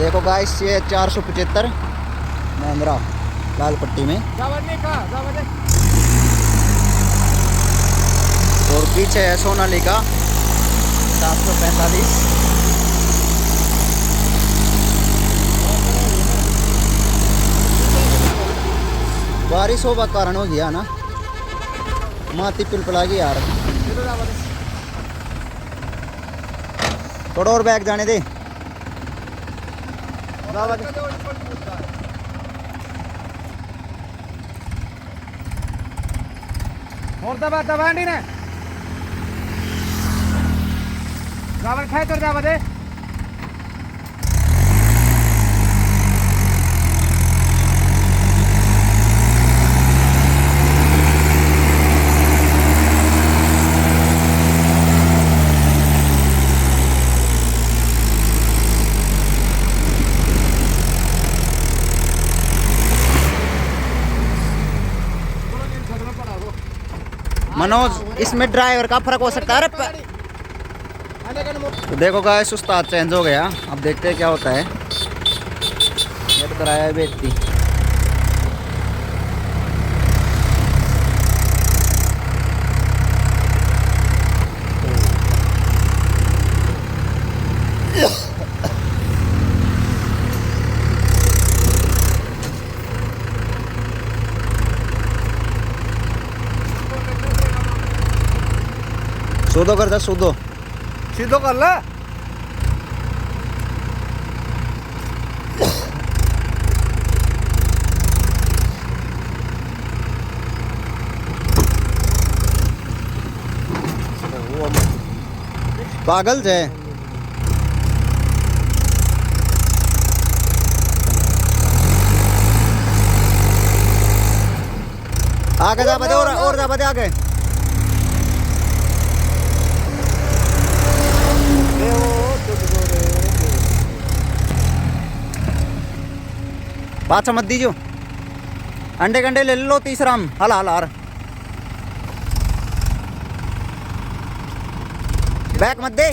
देखो गाइस ये 475 महिंद्रा लाल पट्टी में, और पीछे है सोनालिका 745। बारिश होने का कारण हो गया ना, माती पिलपिला गई यार। थोड़ा और बैग जाने दे। और दबा नहीं ना गावर खाए कर जावा दे। मनोज इसमें ड्राइवर का फर्क हो सकता है। तो देखो गाइस उस्ताद चेंज हो गया, अब देखते हैं क्या होता है। ये तो कराया है व्यक्ति। सूदो कर दे, सूदो सीधो कर ला। पागल जे आगे जा बदे, और जा बदे आगे। पाछा मत दीजियो, अंडे कंडे ले लो तीसरा हम। हला हला बैक मत दे।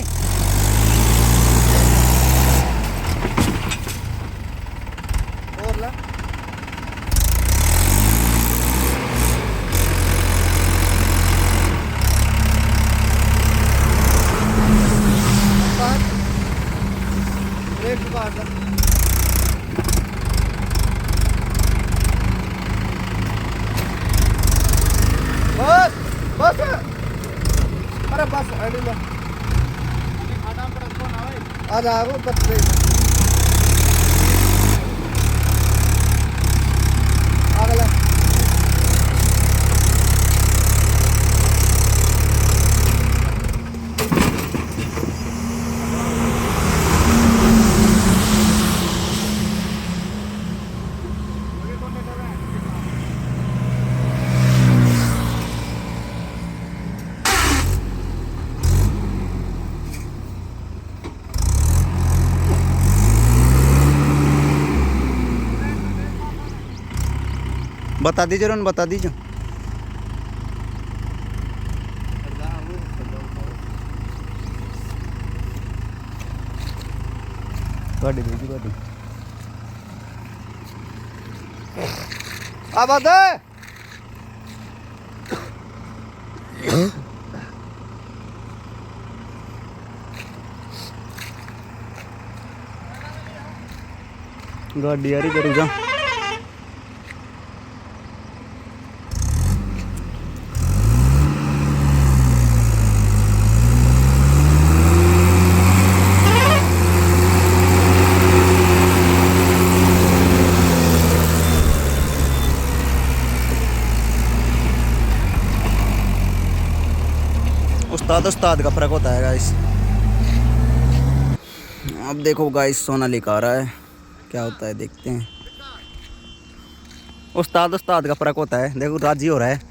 और ला ब्रेक बाहर ला। बस बस अरे बस अड़ी आ जा बस अगला बता दीजिए रोन, बता दीजिए। गाड़ी दीजिए गाड़ी। अब दे गाड़ी यारी करूँ जा। उस्ताद का फर्क होता है गाइस। अब देखो गाइस सोनालिका आ रहा है, क्या होता है देखते हैं। उस्ताद का फर्क होता है। देखो राजी हो रहा है।